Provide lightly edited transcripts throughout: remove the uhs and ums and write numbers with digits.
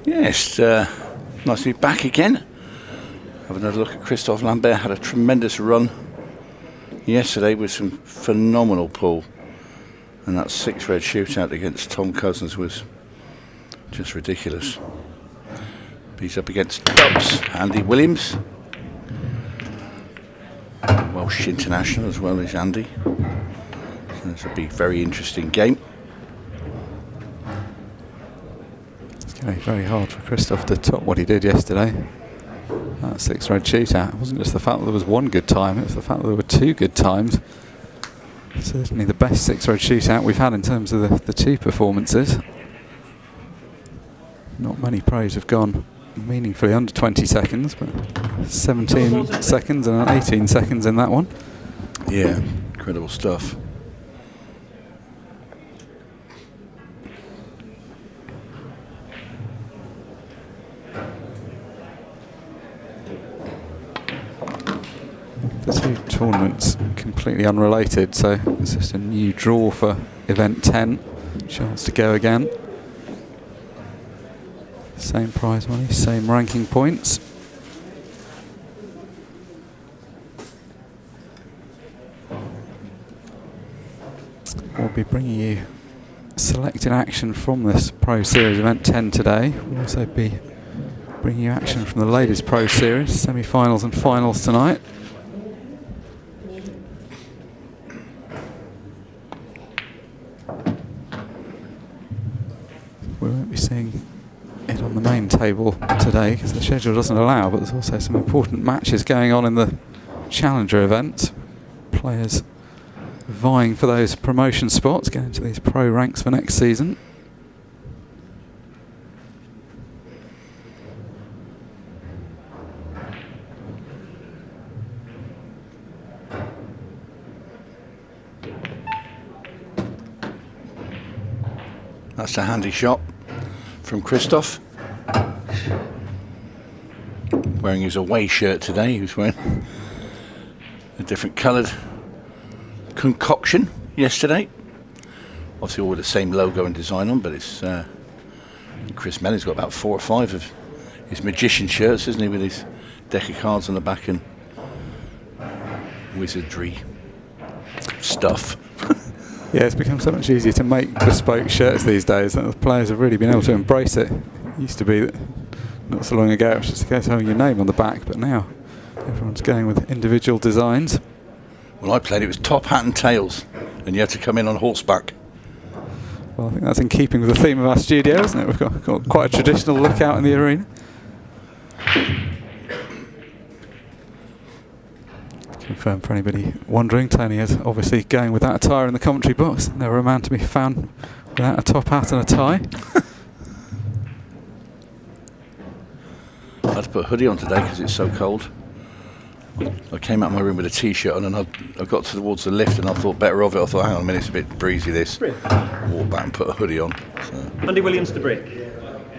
Yes, nice to be back again. Have another look at Christophe Lambert. Had a tremendous run yesterday with some phenomenal pull. And that 6-red shootout against Tom Cousins was just ridiculous. He's up against Dubs, Andy Williams. Welsh international as well as Andy. So this will be a very interesting game. It's going to be very hard for Christophe to top what he did yesterday. That 6-red shootout. It wasn't just the fact that there was one good time, it was the fact that there were two good times. Certainly the best 6-red shootout we've had in terms of the two performances. Not many pros have gone meaningfully under 20 seconds, but 17 seconds and 18 seconds in that one. Yeah, incredible stuff. The two tournaments completely unrelated, so it's just a new draw for event 10. Chance to go again. Same prize money, same ranking points. We'll be bringing you selected action from this Pro Series event 10 today. We'll also be bringing you action from the ladies Pro Series, semi-finals and finals tonight. We won't be seeing it on the main table today because the schedule doesn't allow, but there's also some important matches going on in the Challenger event. Players vying for those promotion spots, going to these pro ranks for next season. That's a handy shot from Christophe. Wearing his away shirt today. He was wearing a different coloured concoction yesterday. Obviously all with the same logo and design on, but it's Chris Mellon's got about 4 or 5 of his magician shirts, isn't he, with his deck of cards on the back and wizardry stuff. Yeah, it's become so much easier to make bespoke shirts these days that the players have really been able to embrace it. It used to be that not so long ago it was just a case of having your name on the back, but now everyone's going with individual designs. Well, I played it was top hat and tails, and you had to come in on horseback. Well, I think that's in keeping with the theme of our studio, isn't it? We've got quite a traditional look out in the arena. Confirm for anybody wondering, Tony is obviously going without attire in the commentary box. Never a man to be found without a top hat and a tie. I had to put a hoodie on today because it's so cold. I came out of my room with a t-shirt on and I got towards the lift and I thought better of it. I thought, hang on a minute, it's a bit breezy this. Walk back and put a hoodie on. So. Andy Williams to break.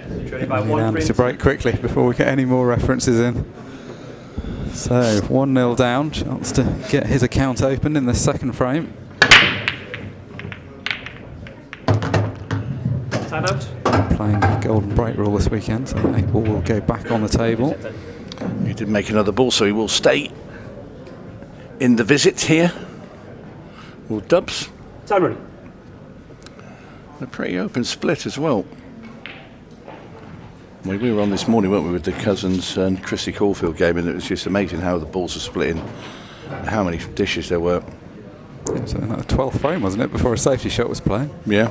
Andy to break quickly before we get any more references in. So 1-0 down, chance to get his account open in the second frame. Time out. Playing golden break rule this weekend, so a ball will go back on the table. He did make another ball, so he will stay in the visit here. Well, Dubs. Time running. A pretty open split as well. We were on this morning, weren't we, with the Cousins and Christy Caulfield game, and it was just amazing how the balls are splitting, how many dishes there were. It was like the 12th frame, wasn't it, before a safety shot was played? Yeah,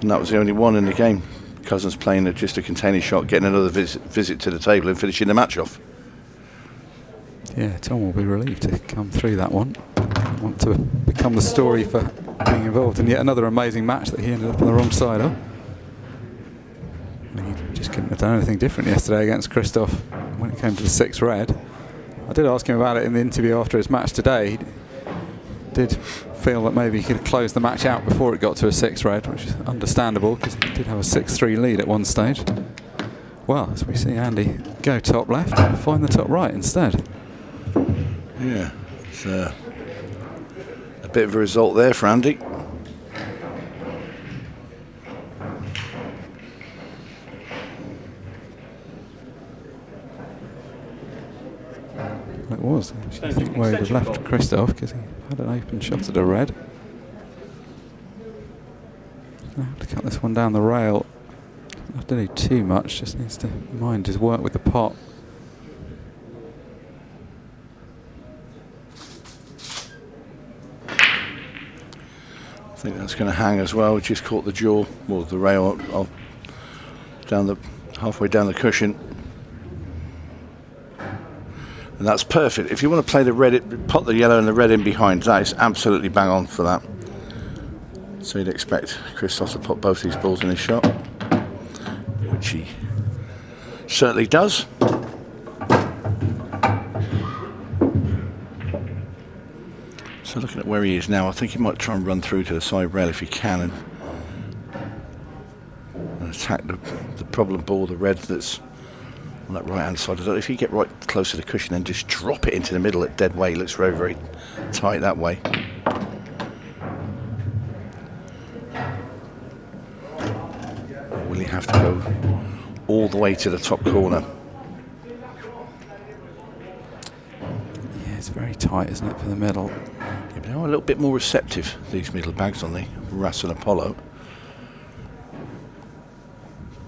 and that was the only one in the game. Cousins playing just a containing shot, getting another visit to the table and finishing the match off. Yeah, Tom will be relieved to come through that one. Want to become the story for being involved in yet another amazing match that he ended up on the wrong side of. He just couldn't have done anything different yesterday against Christophe when it came to the 6-red. I did ask him about it in the interview after his match today. He did feel that maybe he could have closed the match out before it got to a 6-red, which is understandable because he did have a 6-3 lead at one stage. Well, as we see Andy go top left and find the top right instead. Yeah, it's a bit of a result there for Andy. Well, it was. I think where he'd have left Christophe because he had an open shot at a red. Gonna have to cut this one down the rail. Not to do too much, just needs to mind his work with the pot. I think that's going to hang as well. Just caught the jaw, well, the rail down the halfway down the cushion. And that's perfect. If you want to play the red, put the yellow and the red in behind. That is absolutely bang on for that. So you'd expect Christophe to put both these balls in his shot, which he certainly does. So looking at where he is now, I think he might try and run through to the side rail if he can and attack the problem ball, the red that's on that right hand side. I don't know if you get right close to the cushion and just drop it into the middle at dead weight. It looks very, very tight that way. Will he have to go all the way to the top corner? Yeah, it's very tight, isn't it, for the middle? Yeah, but they are a little bit more receptive, these middle bags on the Russ and Apollo.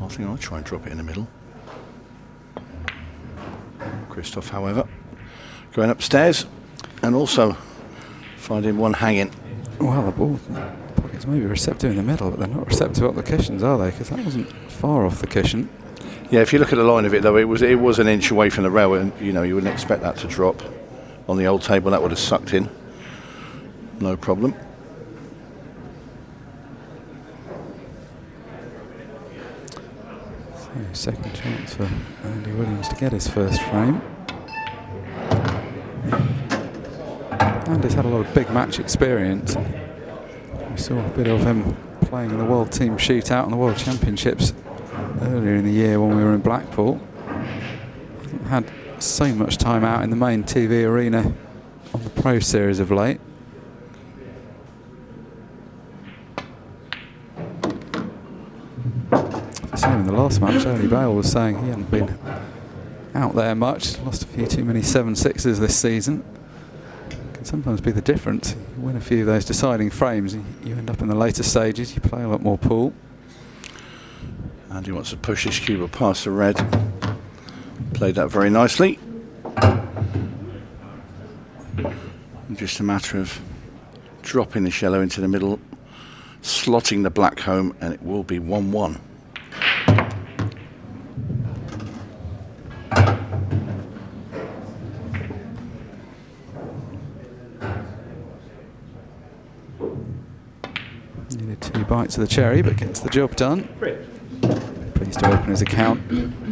I think I'll try and drop it in the middle. Christophe, however, going upstairs and also finding one hanging. Well, the ball pockets may be receptive in the middle, but they're not receptive up the cushions, are they? Because that wasn't far off the cushion. Yeah, if you look at the line of it, though, it was an inch away from the rail, and you wouldn't expect that to drop on the old table. That would have sucked in, no problem. So, second chance for Andy Williams to get his first frame. Andy's had a lot of big match experience. We saw a bit of him playing in the World Team Shootout and the World Championships earlier in the year when we were in Blackpool. Hasn't had so much time out in the main TV arena on the Pro Series of late. Same in the last match, Ernie Bale was saying he hadn't been out there much, lost a few too many 7-6s this season. Can sometimes be the difference. You win a few of those deciding frames, you end up in the later stages, you play a lot more pool. Andy wants to push his cube past the red. Played that very nicely. Just a matter of dropping the yellow into the middle, slotting the black home, and it will be 1-1. Needed 2 bites of the cherry, but gets the job done. Pleased to open his account.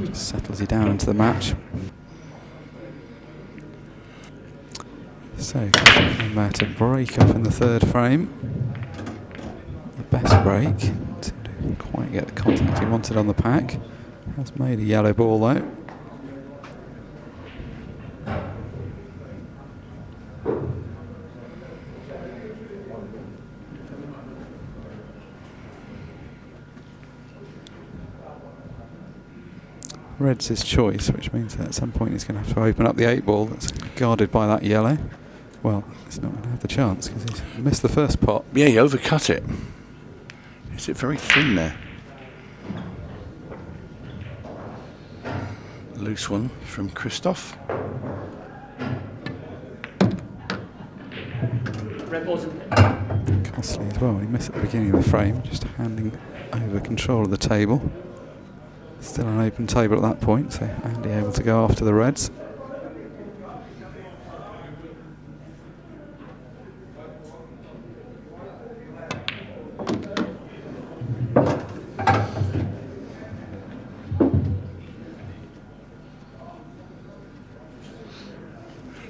Just settles you down into the match. So, Christophe Lambert to break up in the third frame. The best break. Didn't quite get the contact he wanted on the pack. Has made a yellow ball though. Red's his choice, which means that at some point he's going to have to open up the 8 ball that's guarded by that yellow. Well, he's not going to have the chance because he's missed the first pot. Yeah, he overcut it. Is it very thin there? Loose one from Christophe. Costly as well. He missed at the beginning of the frame, just handing over control of the table. Still an open table at that point, so Andy able to go after the reds.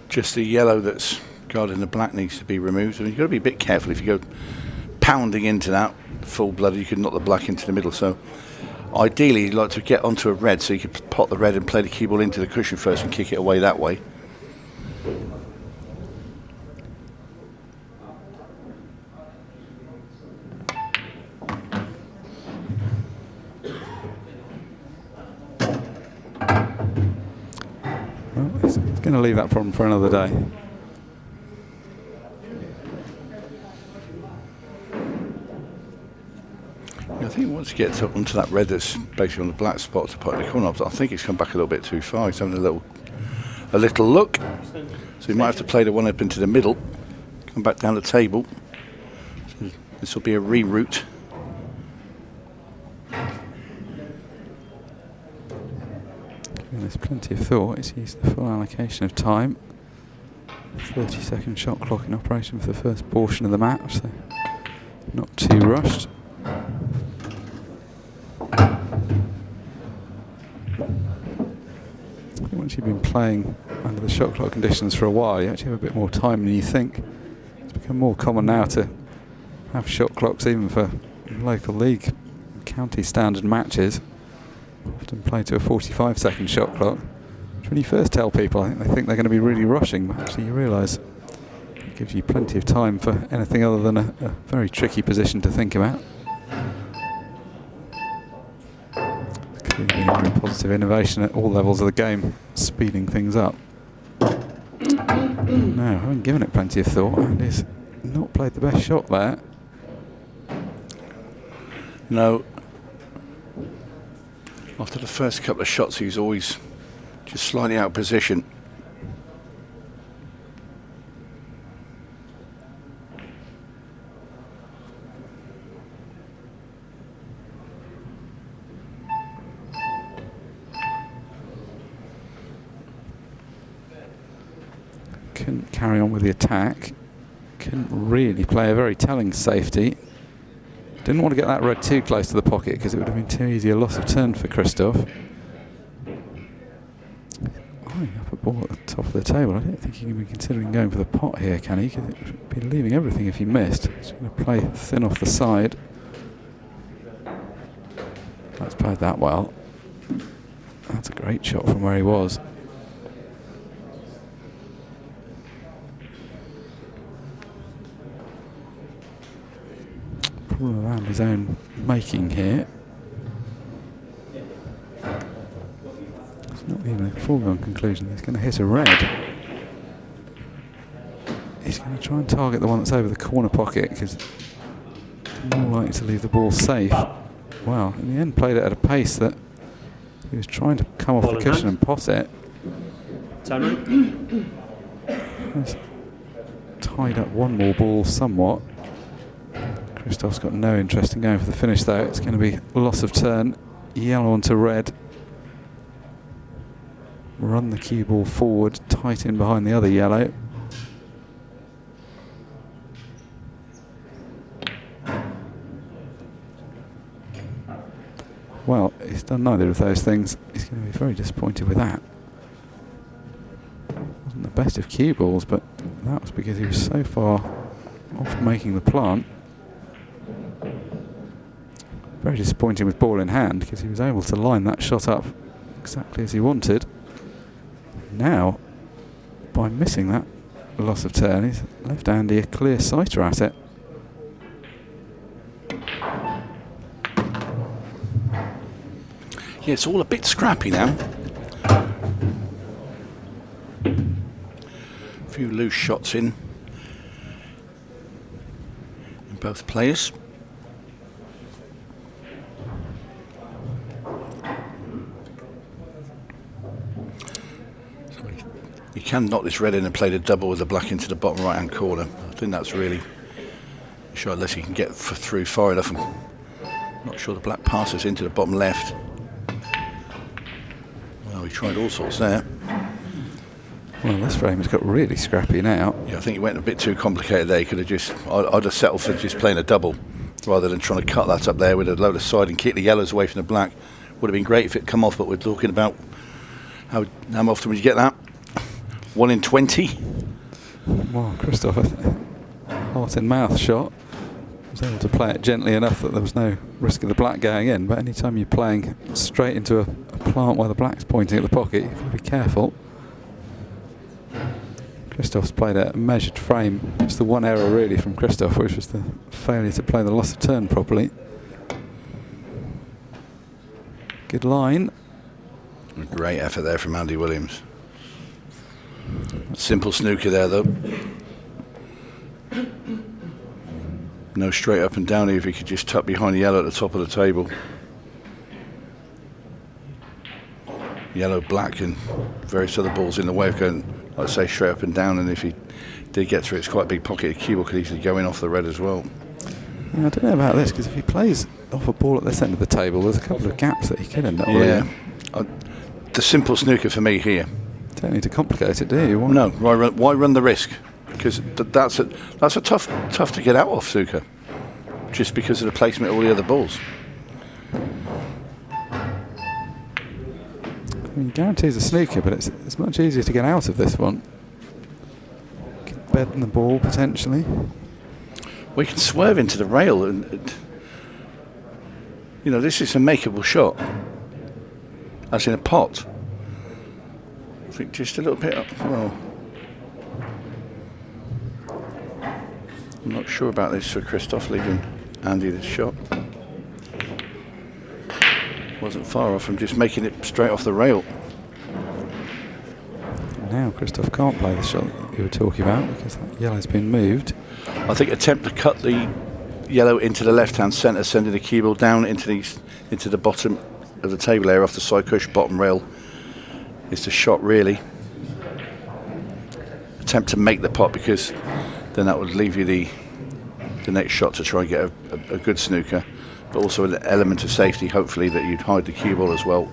Just the yellow that's guarding the black needs to be removed. I mean, you've got to be a bit careful. If you go pounding into that full blood, you could knock the black into the middle. So ideally, you'd like to get onto a red so you could pot the red and play the cue ball into the cushion first and kick it away that way. Well, he's going to going to leave that problem for another day. I think once he gets up onto that red that's basically on the black spot to put in the corner, I think he's come back a little bit too far. He's having a little look. So he might have to play the one up into the middle, come back down the table. So this will be a reroute. There's plenty of thought. He's used the full allocation of time. 30-second shot clock in operation for the first portion of the match, so not too rushed. Once you've been playing under the shot clock conditions for a while, you actually have a bit more time than you think. It's become more common now to have shot clocks even for local league county standard matches. Often played to a 45-second shot clock. Which when you first tell people, I think they think they're going to be really rushing, but actually you realise it gives you plenty of time for anything other than a very tricky position to think about. Clearly a very positive innovation at all levels of the game, speeding things up. No, I haven't given it plenty of thought, and he's not played the best shot there. No. After the first couple of shots, he's always just slightly out of position. Couldn't carry on with the attack. Couldn't really play a very telling safety. Didn't want to get that red too close to the pocket because it would have been too easy a loss of turn for Christophe. Eyeing up a ball at the top of the table. I don't think he can be considering going for the pot here, can he? Because it would be leaving everything if he missed. He's going to play thin off the side. That's played that well. That's a great shot from where he was. Problem around his own making here. It's not even a foregone conclusion. He's going to hit a red. He's going to try and target the one that's over the corner pocket because it's more likely to leave the ball safe. Well, in the end played it at a pace that he was trying to come off the cushion and pot it. He's tied up one more ball somewhat. Christophe's got no interest in going for the finish though. It's going to be loss of turn, yellow onto red. Run the cue ball forward, tight in behind the other yellow. Well, he's done neither of those things. He's going to be very disappointed with that. Wasn't the best of cue balls, but that was because he was so far off making the plant. Very disappointing with ball in hand because he was able to line that shot up exactly as he wanted. Now, by missing that loss of turn, he's left Andy a clear sighter at it. Yeah, it's all a bit scrappy now. A few loose shots in both players. You can knock this red in and play the double with the black into the bottom right hand corner. I think that's really sure, unless you can get through far enough. I'm not sure the black passes into the bottom left. Well, he tried all sorts there. Well, this frame has got really scrappy now. Yeah, I think he went a bit too complicated there. He could have just, I'd have settled for just playing a double rather than trying to cut that up there with a load of side and keep the yellows away from the black. Would have been great if it come off, but we're talking about how often would you get that? 1 in 20. Well, Christophe, heart in mouth shot. Was able to play it gently enough that there was no risk of the black going in. But anytime you're playing straight into a plant while the black's pointing at the pocket, you've got to be careful. Christophe's played a measured frame. Just the one error really from Christophe, which was the failure to play the loss of turn properly. Good line. A great effort there from Andy Williams. Simple snooker there, though. No straight up and down here if he could just tuck behind the yellow at the top of the table. Yellow, black, and various other balls in the way of going, like I say, straight up and down. And if he did get through, it's quite a big pocket. The cue ball could easily go in off the red as well. Yeah, I don't know about this, because if he plays off a ball at this end of the table, there's a couple of gaps that he could end up with. The simple snooker for me here. Don't need to complicate it, do you? No, why run the risk? Because that's a tough to get out of snooker, just because of the placement of all the other balls. I mean, guarantees a snooker, but it's much easier to get out of this one. Could bed in the ball potentially. We can swerve into the rail, and this is a makeable shot. As in a pot. I think just a little bit up. Well, I'm not sure about this for Christophe, leaving Andy the shot. Wasn't far off from just making it straight off the rail. Now Christophe can't play the shot that you were talking about because that yellow's been moved. I think attempt to cut the yellow into the left-hand centre, sending the cue ball down into the bottom of the table area off the side cush bottom rail is the shot really. Attempt to make the pot, because then that would leave you the next shot to try and get a good snooker, but also an element of safety, hopefully, that you'd hide the cue ball as well.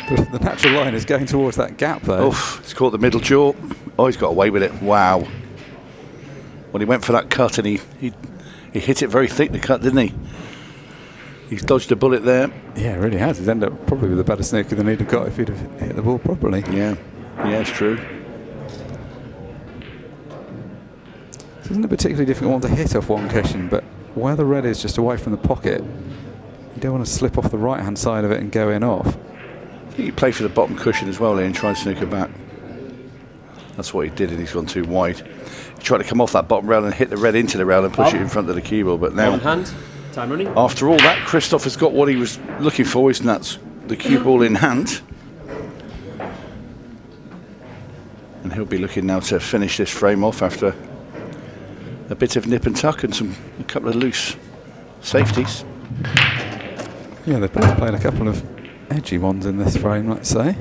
The natural line is going towards that gap though. Oof, he's caught the middle jaw. Oh, he's got away with it. Wow. Well, he went for that cut and he hit it very thick, the cut, didn't he? He's dodged a bullet there. Yeah, it really has. He's ended up probably with a better snooker than he'd have got if he'd have hit the ball properly. Yeah, it's true. This isn't a particularly difficult one to hit off one cushion, but where the red is just away from the pocket, you don't want to slip off the right-hand side of it and go in off. I think he played for the bottom cushion as well here and try and snooker back. That's what he did, and he's gone too wide. He tried to come off that bottom rail and hit the red into the rail and push it in front of the cue ball, but now, hand. Time running. After all that, Christophe has got what he was looking for, and that's the cue ball in hand. And he'll be looking now to finish this frame off after a bit of nip and tuck and a couple of loose safeties. Yeah, they've both played a couple of edgy ones in this frame, let's say.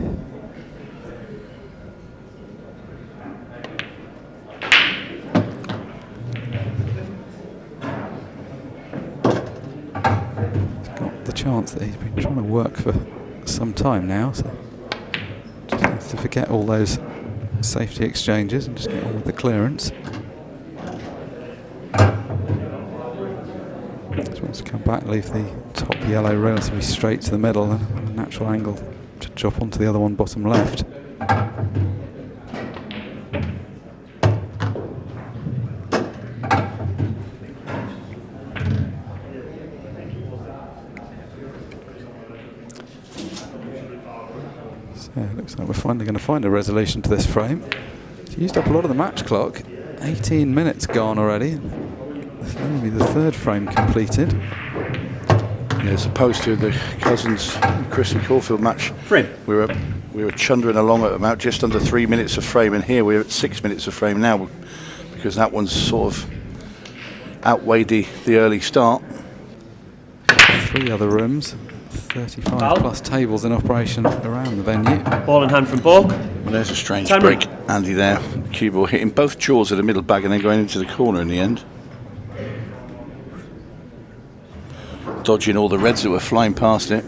Chance that he's been trying to work for some time now, so just needs to forget all those safety exchanges and just get on with the clearance. Just wants to come back, leave the top yellow relatively straight to the middle and a natural angle to drop onto the other one bottom left. Yeah, it looks like we're finally going to find a resolution to this frame. It's used up a lot of the match clock. 18 minutes gone already. This is only the third frame completed. Yeah, as opposed to the Cousins Chris and Caulfield match, frame. We were chundering along at about just under 3 minutes of frame, and here we're at 6 minutes of frame now, because that one's sort of outweighed the early start. 3 other rooms. 35 plus tables in operation around the venue. Ball in hand from Borg. Well, there's a strange break, Andy, there. Cue ball hitting both jaws of the middle bag and then going into the corner in the end. Dodging all the reds that were flying past it.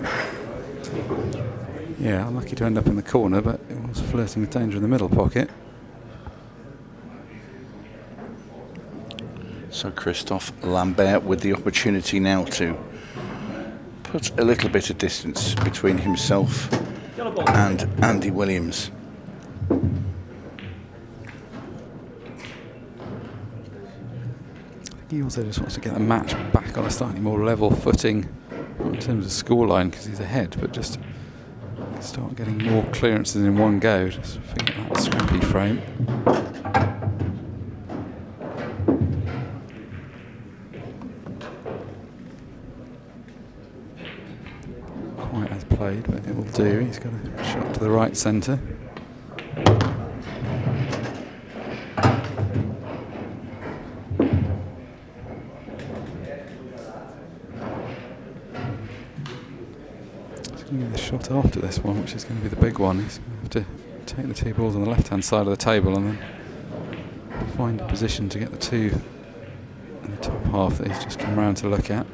Yeah, unlucky to end up in the corner, but it was flirting with danger in the middle pocket. So Christophe Lambert with the opportunity now to put a little bit of distance between himself and Andy Williams. He also just wants to get the match back on a slightly more level footing in terms of scoreline, because he's ahead, but just start getting more clearances in one go. Just forget that scrappy frame. Quite as played, but it will do. He's got a shot to the right centre. going to be the shot after this one, which is going to be the big one. He's going to have to take the 2 balls on the left-hand side of the table and then find a position to get the 2 in the top half that he's just come round to look at.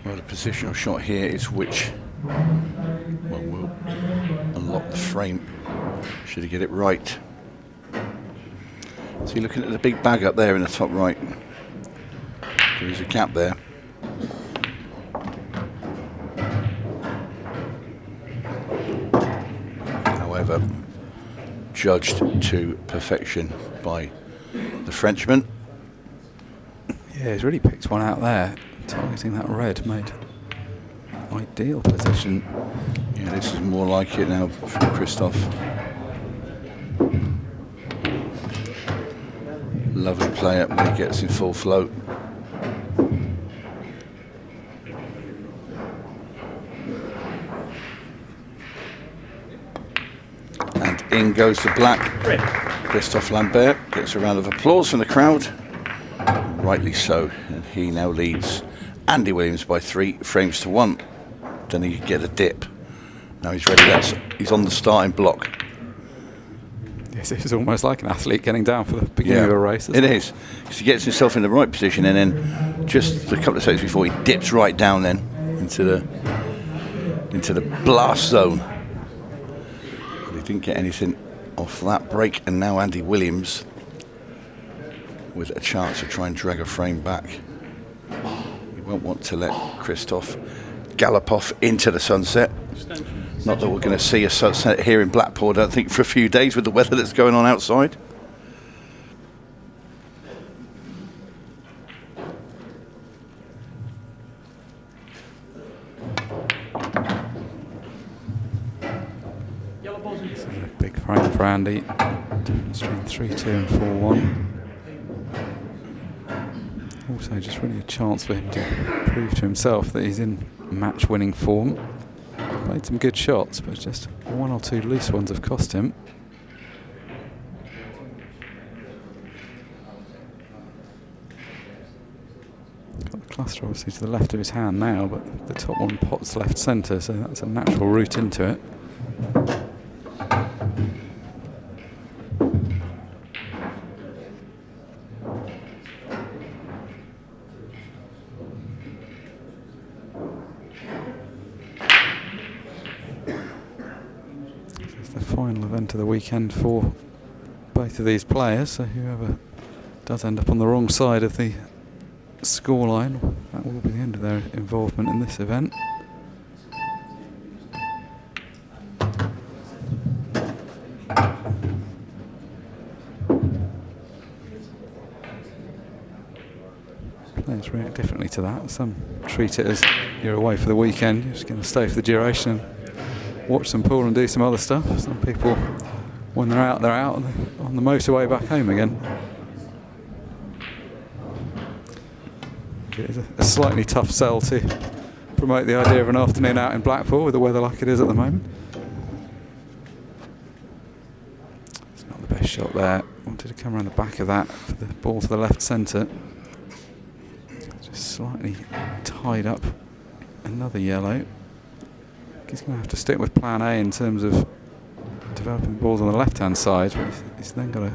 Well, the positional shot here is which will unlock the frame. Should he get it right? So you're looking at the big bag up there in the top right. There is a gap there. However, judged to perfection by the Frenchman. Yeah, he's really picked one out there. Targeting that red made ideal position. Yeah, this is more like it now from Christophe. Lovely play up when he gets in full float. And in goes the black. Christophe Lambert gets a round of applause from the crowd. Rightly so, and he now leads Andy Williams by 3 frames to 1. Then he get a dip. Now he's ready. He's on the starting block. Yes, it's almost like an athlete getting down for the beginning of a race. It is, because he gets himself in the right position, and then just a couple of seconds before he dips right down then into the blast zone. But he didn't get anything off that break, and now Andy Williams with a chance to try and drag a frame back. He won't want to let Christophe gallop off into the sunset. Not that we're going to see a sunset here in Blackpool, I don't think, for a few days with the weather that's going on outside. This is a big frame for Andy. Difference between 3-2 and 4-1. Also just really a chance for him to prove to himself that he's in match-winning form. Played some good shots, but just 1 or 2 loose ones have cost him. Got the cluster obviously to the left of his hand now, but the top one pots left centre, so that's a natural route into it. Final event of the weekend for both of these players, so whoever does end up on the wrong side of the scoreline, that will be the end of their involvement in this event. Players react differently to that. Some treat it as you're away for the weekend, you're just going to stay for the duration, watch some pool and do some other stuff. Some people, when they're out, and on the motorway back home again. It's a slightly tough sell to promote the idea of an afternoon out in Blackpool with the weather like it is at the moment. It's not the best shot there. Wanted to come around the back of that for the ball to the left centre. Just slightly tied up. Another yellow. He's going to have to stick with plan A in terms of developing the balls on the left-hand side, but he's then got to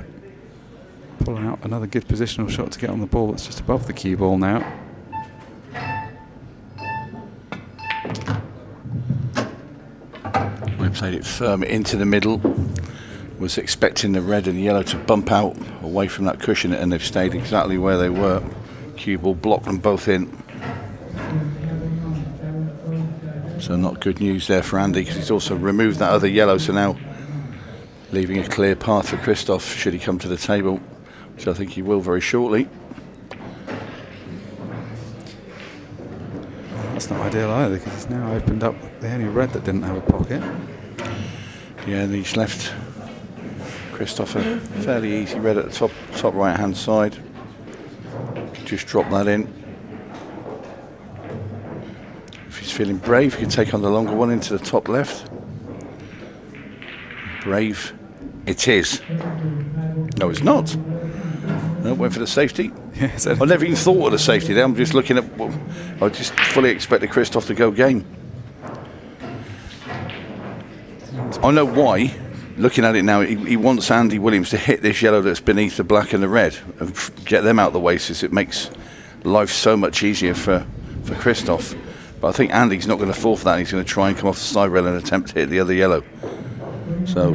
pull out another good positional shot to get on the ball that's just above the cue ball now. We played it firm into the middle. Was expecting the red and the yellow to bump out away from that cushion, and they've stayed exactly where they were. Cue ball blocked them both in. So not good news there for Andy, because he's also removed that other yellow, so now leaving a clear path for Christophe should he come to the table, which I think he will very shortly. Well, that's not ideal either, because he's now opened up the only red that didn't have a pocket. Yeah, and he's left Christophe a fairly easy red at the top right hand side. Just drop that in. If he's He's feeling brave. He can take on the longer one into the top left. Brave. It is. No, it's not. No, went for the safety. Yeah, so I never even thought of the safety there. I'm just looking at. Well, I just fully expected Christophe to go game. I know why. Looking at it now, he wants Andy Williams to hit this yellow that's beneath the black and the red and get them out of the way, since it makes life so much easier for Christophe. But I think Andy's not going to fall for that. He's going to try and come off the side rail and attempt to hit the other yellow. So.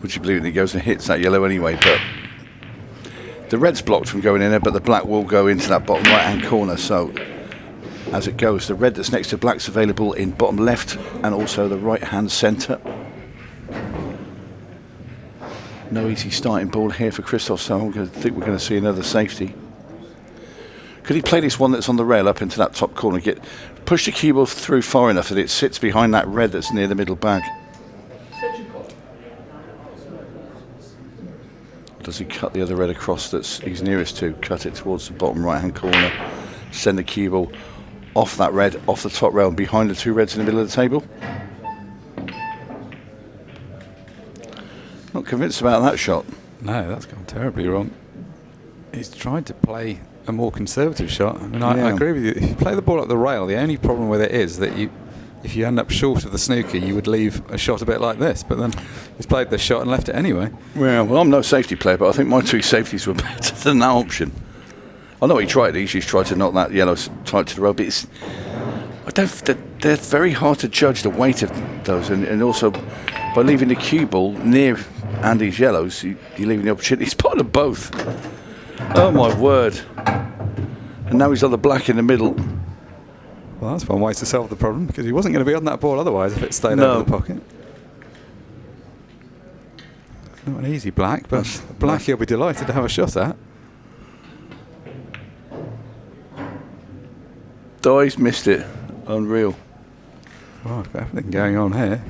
Would you believe it? He goes and hits that yellow anyway, but the red's blocked from going in there, but the black will go into that bottom right hand corner. So as it goes, the red that's next to black's available in bottom left and also the right hand centre. No easy starting ball here for Christophe, so I think we're going to see another safety. Could he play this one that's on the rail up into that top corner, push the cue ball through far enough that it sits behind that red that's near the middle bag? Does he cut the other red across that's he's nearest to? Cut it towards the bottom right hand corner. Send the cue ball off that red, off the top rail, behind the two reds in the middle of the table. Not convinced about that shot. No, that's gone terribly wrong. He's tried to play a more conservative shot. I mean, I agree with you. If you play the ball at the rail, the only problem with it is that if you end up short of the snooker, you would leave a shot a bit like this. But then he's played the shot and left it anyway. Well, I'm no safety player, but I think my two safeties were better than that option. I know he tried. He's tried to knock that yellow tight to the road, but they're very hard to judge the weight of those, and also by leaving the cue ball near Andy's yellows, you're leaving the opportunity. He's part of both. Oh my word! And now he's on the black in the middle. Well, that's one way to solve the problem, because he wasn't going to be on that ball otherwise if it stayed out of the pocket. Not an easy black, but black he'll be delighted to have a shot at. He's missed it. Unreal. Well, I've got everything going on here.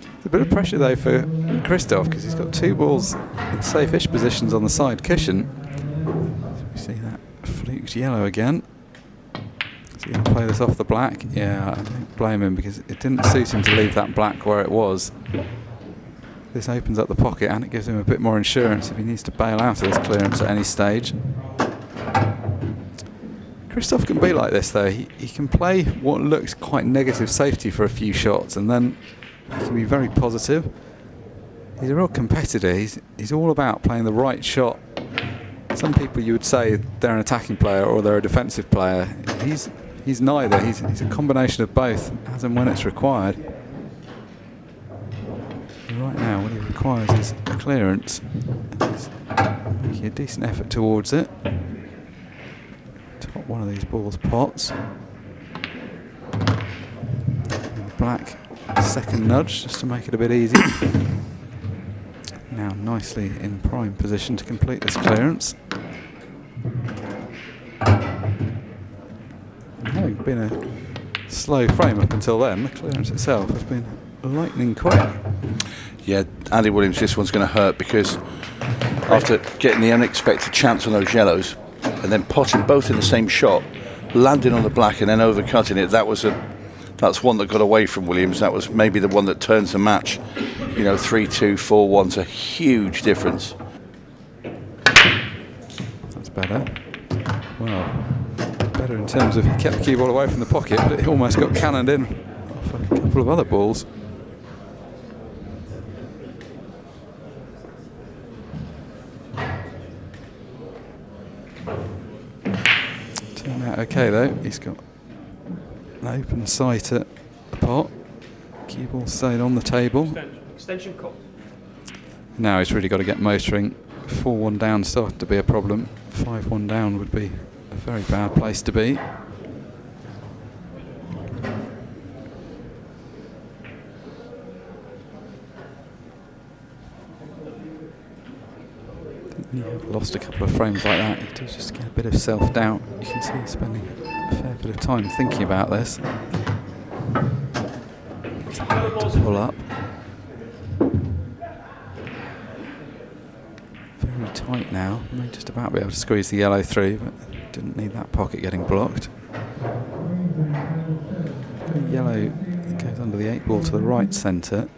There's a bit of pressure though for Christophe, because he's got two balls in safe-ish positions on the side cushion. So we see that fluked yellow again. Is he going to play this off the black? Yeah, I don't blame him, because it didn't suit him to leave that black where it was. This opens up the pocket and it gives him a bit more insurance if he needs to bail out of this clearance at any stage. Christophe can be like this though. He can play what looks quite negative safety for a few shots, and then he can be very positive. He's a real competitor. He's all about playing the right shot. Some people you would say they're an attacking player or they're a defensive player. He's neither. He's a combination of both, as and when it's required. And right now, what he requires is a clearance. He's making a decent effort towards it. Top one of these balls pots. And black, second nudge just to make it a bit easy. Now nicely in prime position to complete this clearance. And having been a slow frame up until then, the clearance itself has been lightning quick. Yeah, Andy Williams, this one's going to hurt, because after getting the unexpected chance on those yellows and then potting both in the same shot, landing on the black and then overcutting it, that's one that got away from Williams. That was maybe the one that turns the match. 3-2, 4-1's a huge difference. That's better. Well, better in terms of he kept the cue ball away from the pocket, but it almost got cannoned in off a couple of other balls. Turned out okay though. He's got an open sight at the pot. Cue ball stayed on the table. Extension call. Now he's really got to get motoring. 4-1 down started to be a problem. 5-1 down would be a very bad place to be. When you've lost a couple of frames like that, you do just get a bit of self-doubt. You can see he's spending a fair bit of time thinking about this. To pull up. Very tight now. May just about be able to squeeze the yellow through, but didn't need that pocket getting blocked. The yellow goes under the 8 ball to the right centre.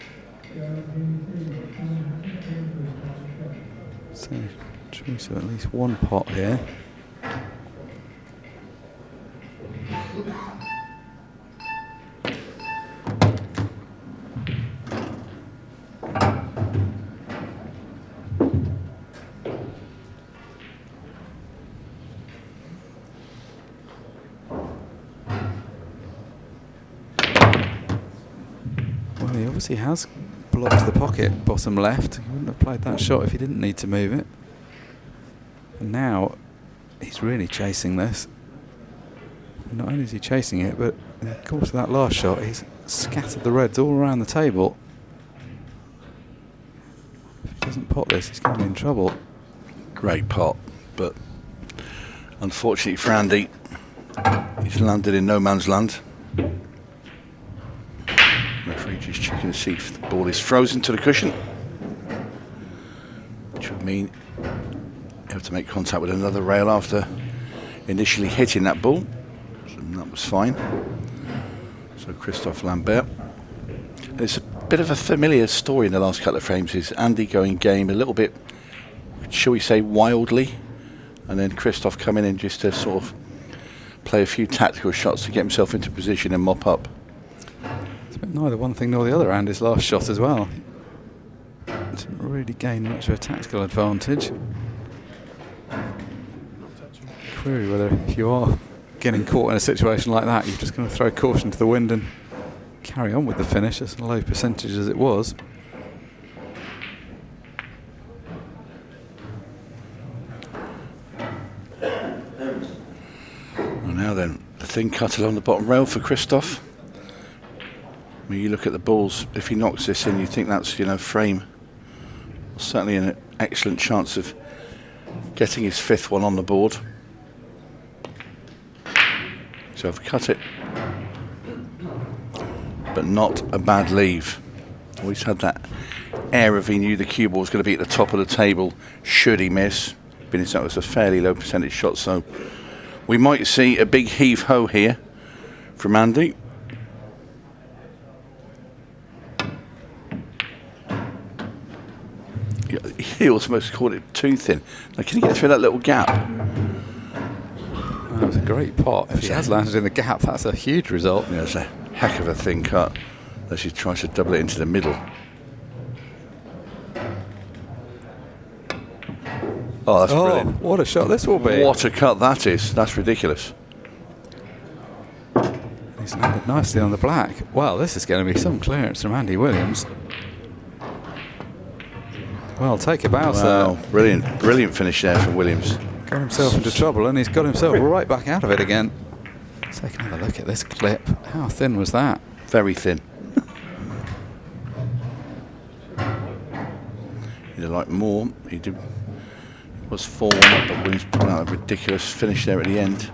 So choice of at least one pot here. Well, he obviously has blocked the pocket bottom left. He wouldn't have played that shot if he didn't need to move it. And now he's really chasing this. And not only is he chasing it, but in the course of that last shot, he's scattered the reds all around the table. If he doesn't pot this, he's going to be in trouble. Great pot, but unfortunately for Andy, he's landed in no man's land. Referee just checking to see if the ball is frozen to the cushion, which would mean you have to make contact with another rail after initially hitting that ball. So that was fine. So Christophe Lambert. And it's a bit of a familiar story in the last couple of frames. Is Andy going game a little bit, shall we say, wildly, and then Christophe coming in just to sort of play a few tactical shots to get himself into position and mop up. It's been neither one thing nor the other, Andy's last shot as well. Didn't really gain much of a tactical advantage. Query whether if you are getting caught in a situation like that, you're just going to throw caution to the wind and carry on with the finish, as low percentage as it was. Well, now then, the thin cut along the bottom rail for Christophe. When you look at the balls, if he knocks this in, you think that's, you know, frame. Certainly an excellent chance of getting his 5th one on the board. So I've cut it, but not a bad leave. Always had that air of he knew the cue ball was going to be at the top of the table should he miss. Being that was a fairly low percentage shot, so we might see a big heave-ho here from Andy. He almost called it too thin. Now, can he get through that little gap? That was a great pot. If he has landed in the gap, that's a huge result. Yeah, it's a heck of a thin cut. As he tries to double it into the middle. Oh, that's brilliant. What a shot this will be. What a cut that is. That's ridiculous. He's landed nicely on the black. Well, this is going to be some clearance from Andy Williams. Well, take a bow, Wow, brilliant, brilliant finish there for Williams. Got himself into trouble and he's got himself right back out of it again. Let's take another look at this clip. How thin was that? Very thin. He'd like more. He did. It was 4-1 up, but Williams put out a ridiculous finish there at the end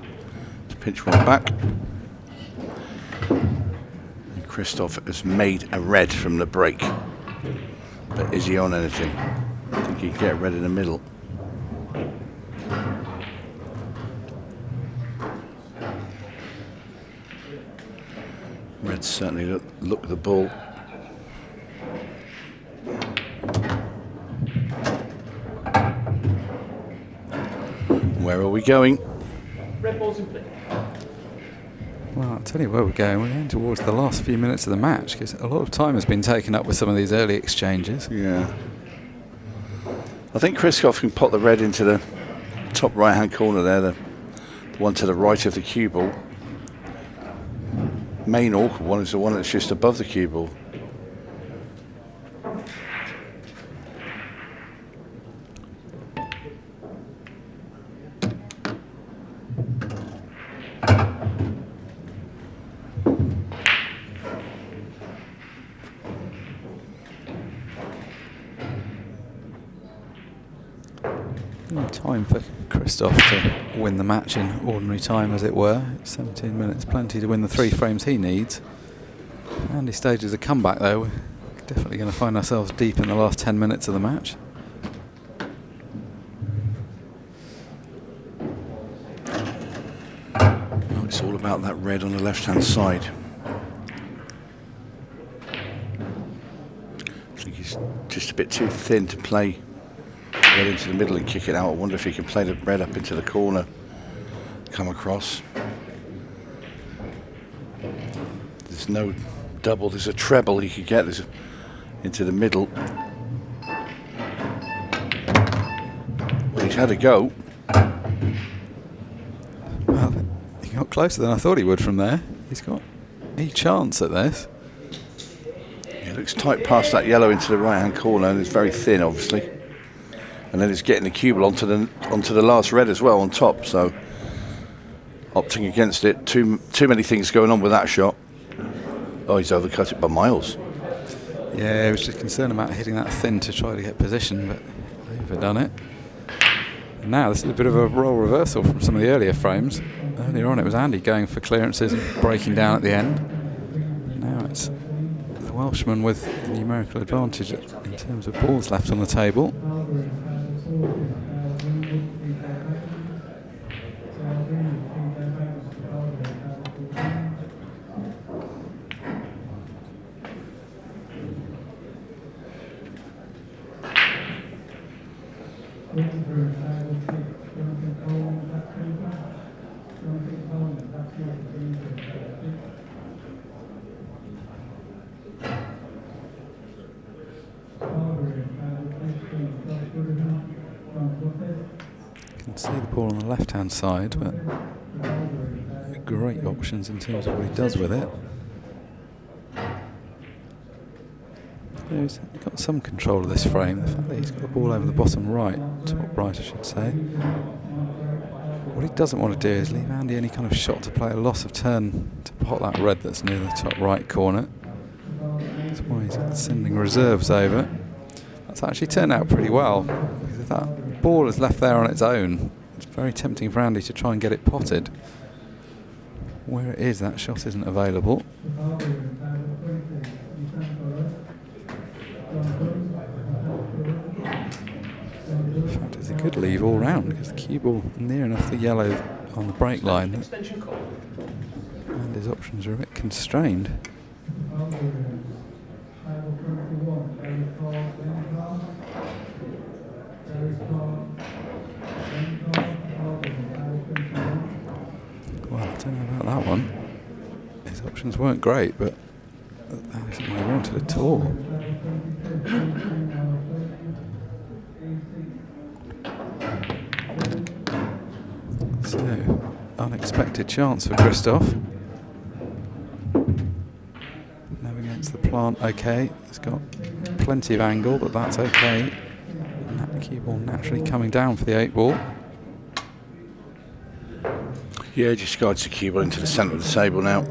to pinch one back. And Christophe has made a red from the break. But is he on anything? I think he can get red in the middle. Red certainly look the ball. Where are we going? Red balls in play. Well, I'll tell you where we're going. We're going towards the last few minutes of the match because a lot of time has been taken up with some of these early exchanges. Yeah. I think Christophe can pop the red into the top right-hand corner there, the one to the right of the cue ball. Main awkward one is the one that's just above the cue ball. Time for Christophe to win the match in ordinary time, as it were. 17 minutes, plenty to win the 3 frames he needs. Andy stages a comeback though. We're definitely going to find ourselves deep in the last 10 minutes of the match. It's all about that red on the left-hand side. I think he's just a bit too thin to play red into the middle and kick it out. I wonder if he can play the red up into the corner, come across. There's no double, there's a treble he could get into the middle. Well, he's had a go. Well, he got closer than I thought he would from there. He's got a chance at this. It looks tight past that yellow into the right-hand corner, and it's very thin, obviously. And then it's getting the cue ball onto the last red as well on top. So opting against it. Too many things going on with that shot. Oh, he's overcut it by miles. Yeah, he was just concerned about hitting that thin to try to get position, but overdone it. And now this is a bit of a role reversal from some of the earlier frames. Earlier on it was Andy going for clearances and breaking down at the end. Now it's the Welshman with the numerical advantage in terms of balls left on the table. You can see the ball on the left-hand side, but great options in terms of what he does with it. He's got some control of this frame. The fact that he's got the ball over the bottom right, top right I should say. What he doesn't want to do is leave Andy any kind of shot to play a loss of turn to pot that red that's near the top right corner. That's why he's sending reserves over. That's actually turned out pretty well, because if that ball is left there on its own, it's very tempting for Andy to try and get it potted. Where it is, that shot isn't available. In fact, it's a good leave all round, because the cue ball near enough the yellow on the break line, and his options are a bit constrained. Well, I don't know about that one. His options weren't great, but that isn't what he wanted at all. So, unexpected chance for Christophe. Now against the plant, okay. It's got plenty of angle, but that's okay. That cue ball naturally coming down for the 8 ball. Yeah, just guides the cue ball into the centre of the table now.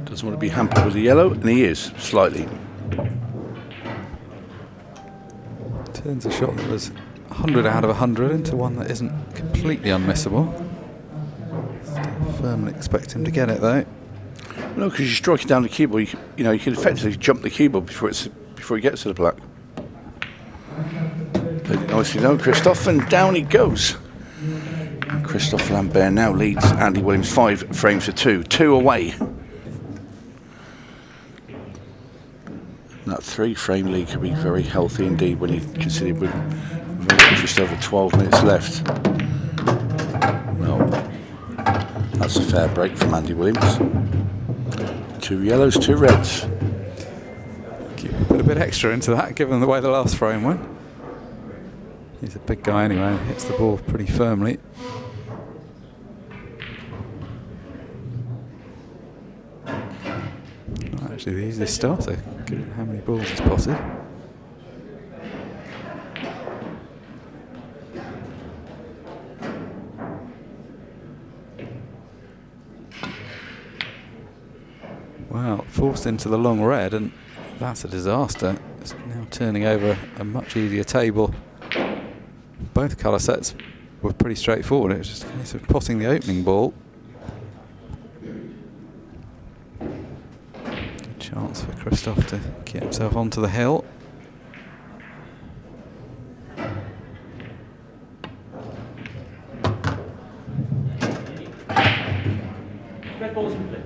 Doesn't want to be hampered with the yellow, and he is, slightly. Turns a shot that was 100 out of 100 into one that isn't completely unmissable. Still firmly expect him to get it though. No, because you strike it down the cue ball, you can effectively jump the cue ball before he gets to the black. Played it nicely though, Christophe, and down he goes. And Christophe Lambert now leads Andy Williams 5 frames to 2. 2 away. That 3-frame lead could be very healthy indeed when you consider with just over 12 minutes left. Well, that's a fair break from Andy Williams. 2 yellows, 2 reds. Put a bit extra into that, given the way the last frame went. He's a big guy anyway, and hits the ball pretty firmly. Not actually the easiest starter, given how many balls he's potted. Wow, forced into the long red, and that's a disaster. It's now turning over a much easier table. Both colour sets were pretty straightforward. It was just a case of potting the opening ball. Good chance for Christophe to get himself onto the hill. Red balls in play.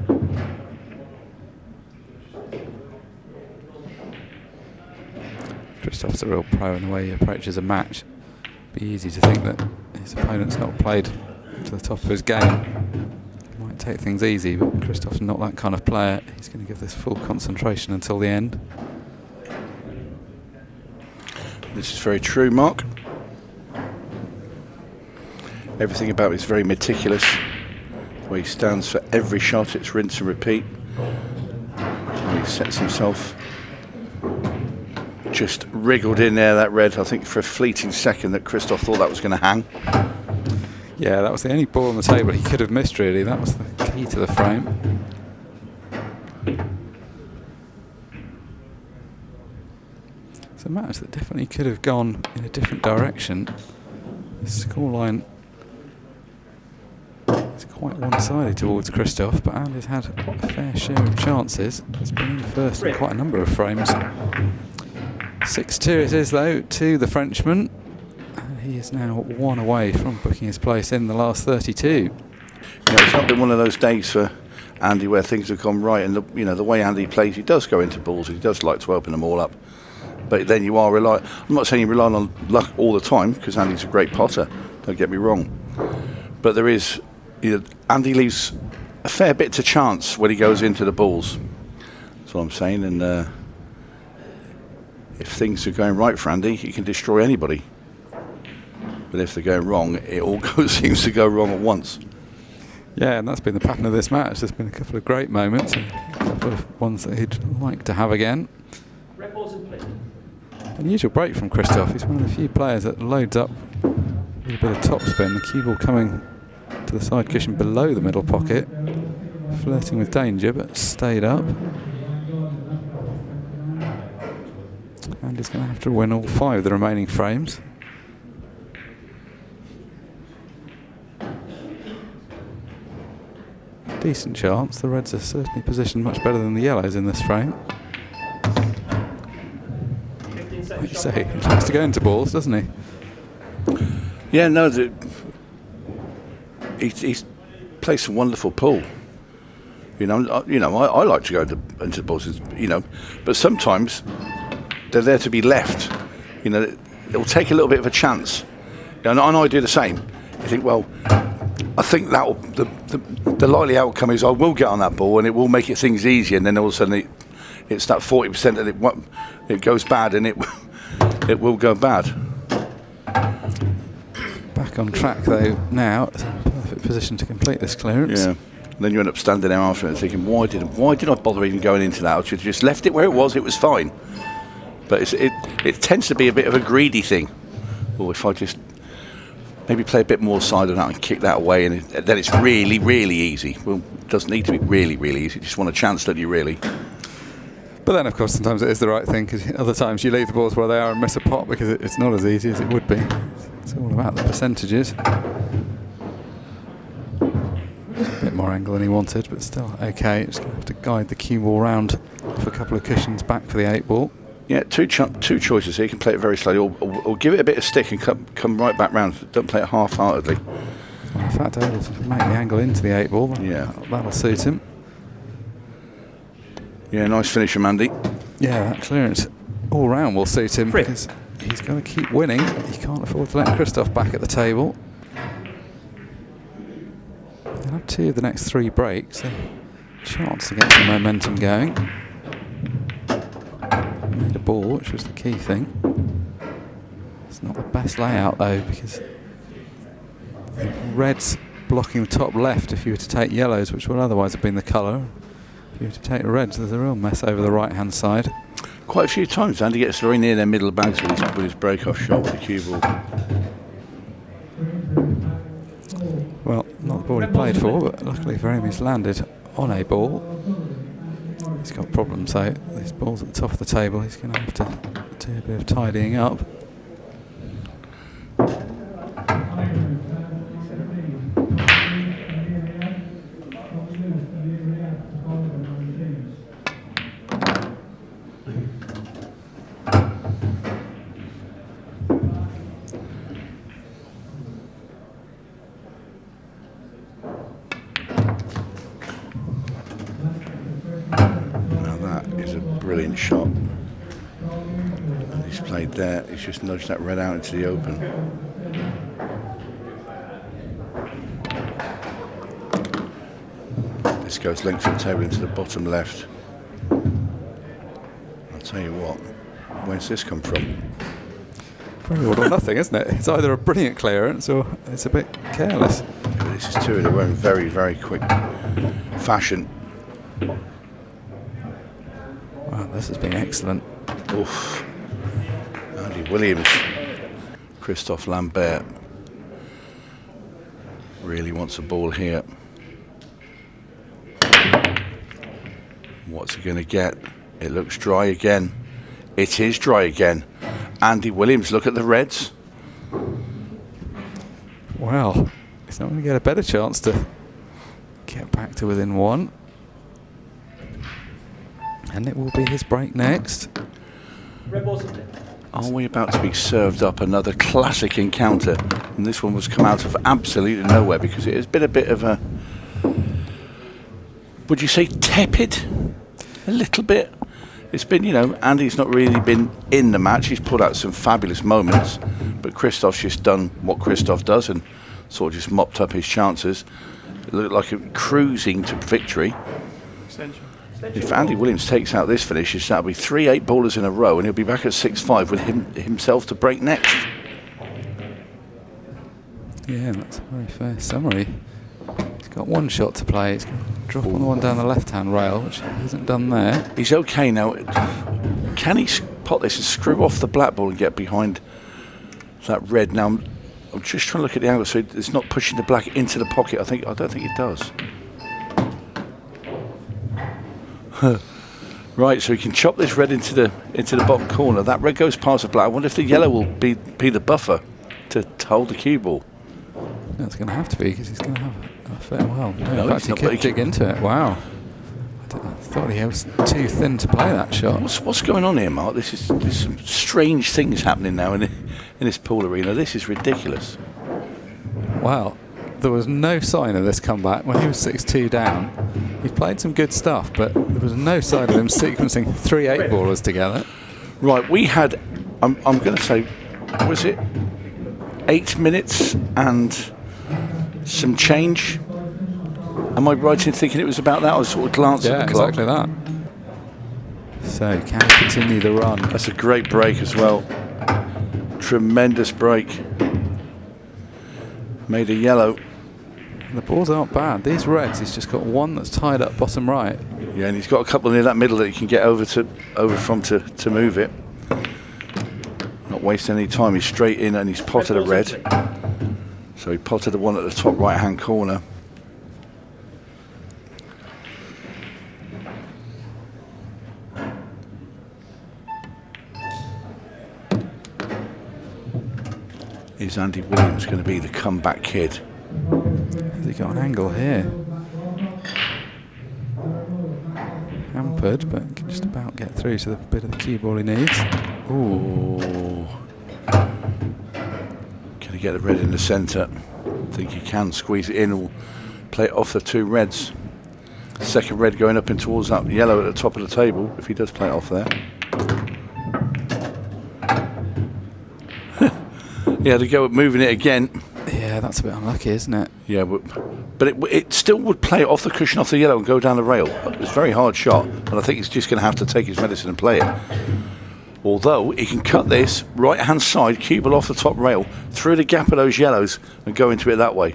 Christophe's a real pro in the way he approaches a match. It'd be easy to think that his opponent's not played to the top of his game. He might take things easy, but Christophe's not that kind of player. He's going to give this full concentration until the end. This is very true, Mark. Everything about it is very meticulous. The way he stands for every shot, it's rinse and repeat. And he sets himself. Just wriggled in there, that red. I think for a fleeting second that Christophe thought that was going to hang. Yeah, that was the only ball on the table he could have missed, really. That was the key to the frame. It's a match that definitely could have gone in a different direction. The scoreline is quite one-sided towards Christophe, but Andy's had a fair share of chances. He's been in first in quite a number of frames. 6-2 it is, though, to the Frenchman. And he is now one away from booking his place in the last 32. You know, it's not been one of those days for Andy where things have gone right, and the way Andy plays, he does go into balls, he does like to open them all up. But then you are relying. I'm not saying you rely on luck all the time, because Andy's a great potter. Don't get me wrong. But there is, Andy leaves a fair bit to chance when he goes into the balls. That's what I'm saying. And if things are going right for Andy, he can destroy anybody. But if they're going wrong, it all seems to go wrong at once. Yeah, and that's been the pattern of this match. There's been a couple of great moments, and a couple of ones that he'd like to have again. Red balls in play. Unusual break from Christophe. He's one of the few players that loads up with a bit of topspin. The cue ball coming to the side cushion below the middle pocket, flirting with danger, but stayed up. And he's going to have to win all 5 of the remaining frames. Decent chance. The Reds are certainly positioned much better than the Yellows in this frame. Like you say, he likes to go into balls, doesn't he? Yeah, no, he's played some wonderful pool. I like to go into balls, but sometimes they're there to be left. It'll take a little bit of a chance, and I do the same. You think, well, I think that the likely outcome is I will get on that ball and it will make things easier, and then all of a sudden it's that 40% that it goes bad, and it will go bad. Back on track though now. It's in a perfect position to complete this clearance. Yeah. And then you end up standing there after it and thinking, why did I bother even going into that? I should have just left it where it was fine. But it tends to be a bit of a greedy thing. Or if I just maybe play a bit more side of that and kick that away, and then it's really, really easy. Well, it doesn't need to be really, really easy. You just want a chance, don't you, really? But then, of course, sometimes it is the right thing, because other times you leave the balls where they are and miss a pot because it's not as easy as it would be. It's all about the percentages. A bit more angle than he wanted, but still okay. Just going to have to guide the cue ball round for a couple of cushions back for the 8 ball. Yeah, two choices here. You can play it very slowly, or give it a bit of stick and come right back round. Don't play it half-heartedly. Well, in fact, able to make the angle into the 8 ball. Yeah, that'll suit him. Yeah, nice finish from Andy. Yeah, that clearance all round will suit him, because he's going to keep winning. He can't afford to let Christophe back at the table. He'll have 2 of the next 3 breaks. A chance to get some momentum going. Made a ball, which was the key thing. It's not the best layout though, because the Reds blocking the top left if you were to take Yellows, which would otherwise have been the colour. If you were to take Reds, there's a real mess over the right hand side. Quite a few times Andy gets very near their middle bags with his break-off shot with the cue ball. Well, not the ball he played for, but luckily for him he's landed on a ball. He's got problems, so these balls at the top of the table, he's going to have to do a bit of tidying up. excellent shot. And he's played there. He's just nudged that red out into the open. This goes length of the table into the bottom left. I'll tell you what. Where's this come from? Very all or nothing, isn't it? It's either a brilliant clearance or it's a bit careless. Yeah, this is two of them in very, very quick fashion. Wow, this has been excellent. Oof. Andy Williams. Christophe Lambert really wants a ball here. What's he going to get? It looks dry again. It is dry again. Andy Williams, look at the reds. Well, he's not going to get a better chance to get back to within one. And it will be his break next. Are we about to be served up another classic encounter? And this one was come out of absolutely nowhere because it has been a bit of a, would you say tepid? A little bit. It's been, you know, Andy's not really been in the match. He's put out some fabulous moments, but Christophe's just done what Christophe does and sort of just mopped up his chances. It looked like a cruising to victory. If Andy Williams takes out this finish, that'll be 3 8-ballers in a row, and he'll be back at 6-5 with himself to break next. Yeah, that's a very fair summary. He's got one shot to play. He's going to drop on the one down the left-hand rail, which he hasn't done there. He's okay now. Can he pot this and screw off the black ball and get behind that red? Now, I'm just trying to look at the angle so it's not pushing the black into the pocket. I don't think it does. Right, so he can chop this red into the bottom corner. That red goes past the black. I wonder if the yellow will be the buffer to hold the cue ball. It's going to have to be because he's going to have a fair while. No, in fact, he could dig into it. Wow. I thought he was too thin to play that shot. What's going on here, Mark? There's some strange things happening now in this pool arena. This is ridiculous. Well, there was no sign of this comeback when he was 6-2 down. He played some good stuff, but there was no sign of him sequencing 3 8-ballers together. Right, we had, I'm going to say, was it 8 minutes and some change? Am I right in thinking it was about that? I was sort of glancing at the clock. Exactly that. So, can he continue the run? That's a great break as well. Tremendous break. Made a yellow. The balls aren't bad. These reds, he's just got one that's tied up bottom right. Yeah, and he's got a couple near that middle that he can get over from to move it. Not wasting any time. He's straight in and he's potted a red. So he potted the one at the top right-hand corner. Is Andy Williams going to be the comeback kid? Has he got an angle here? Hampered, but can just about get through to the bit of the cue ball he needs. Ooh. Can he get the red in the centre? I think he can squeeze it in or play it off the two reds. Second red going up in towards that yellow at the top of the table, if he does play it off there. He had to go at moving it again. Yeah, that's a bit unlucky, isn't it? Yeah, but it still would play it off the cushion, off the yellow, and go down the rail. It was a very hard shot, and I think he's just going to have to take his medicine and play it. Although he can cut this right-hand side, cue ball off the top rail, through the gap of those yellows, and go into it that way.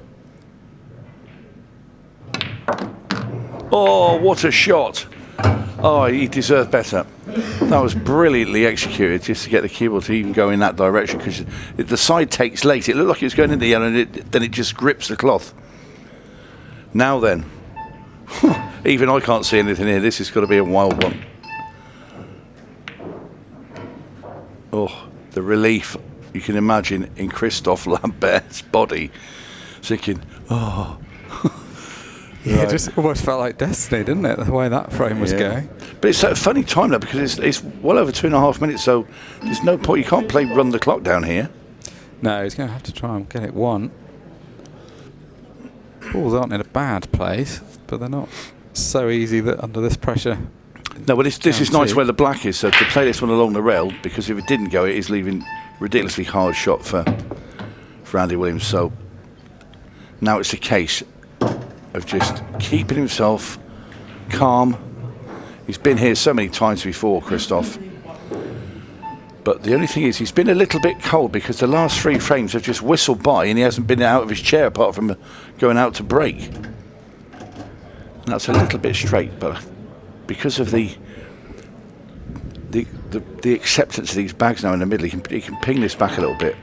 Oh, what a shot! Oh, he deserved better. That was brilliantly executed just to get the cue ball to even go in that direction, because the side takes late. It looked like it was going into the yellow, and then it just grips the cloth. Now then, even I can't see anything here. This has got to be a wild one. Oh, the relief you can imagine in Christophe Lambert's body, thinking, oh. Yeah, it just almost felt like destiny, didn't it? The way that frame was going. But it's a funny time now because it's well over 2.5 minutes, so there's no point. You can't play run the clock down here. No, he's going to have to try and get it one. Balls aren't in a bad place, but they're not so easy that under this pressure. No, well, this is nice Guarantee. where the black is, so to play this one along the rail, because if it didn't go, it is leaving ridiculously hard shot for Andy Williams. So now it's a case of just keeping himself calm. He's been here so many times before, Christophe. But the only thing is, he's been a little bit cold because the last 3 frames have just whistled by and he hasn't been out of his chair apart from going out to break. And that's a little bit straight, but because of the acceptance of these bags now in the middle, he can ping this back a little bit.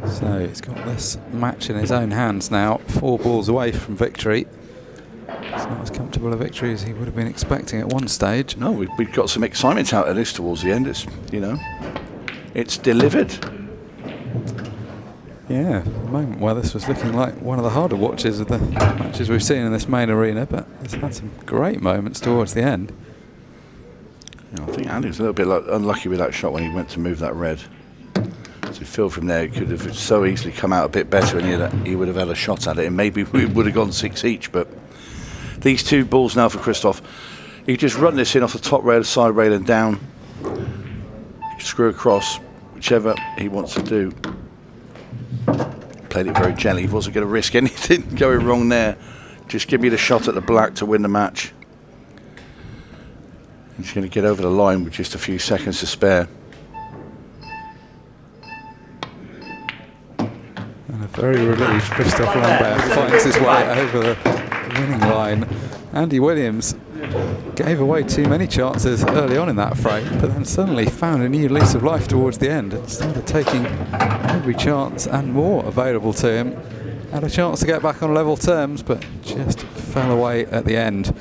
So he's got this match in his own hands now, 4 balls away from victory. It's not as comfortable a victory as he would have been expecting at one stage. No, we've got some excitement out of this towards the end. It's, you know, it's delivered. Yeah, a moment where this was looking like one of the harder watches of the matches we've seen in this main arena, but it's had some great moments towards the end. Yeah, I think Andy was a little bit unlucky with that shot when he went to move that red. So Phil from there could have so easily come out a bit better, and he would have had a shot at it, and maybe we would have gone 6 each. But these 2 balls now for Christophe. He could just run this in off the top rail, side rail, and down. Screw across, whichever he wants to do. Played it very gently. He wasn't going to risk anything going wrong there. Just give me the shot at the black to win the match. He's going to get over the line with just a few seconds to spare. And a very relieved Christophe Lambert finds his way over the winning line. Andy Williams gave away too many chances early on in that frame, but then suddenly found a new lease of life towards the end and started taking every chance and more available to him. Had a chance to get back on level terms, but just fell away at the end.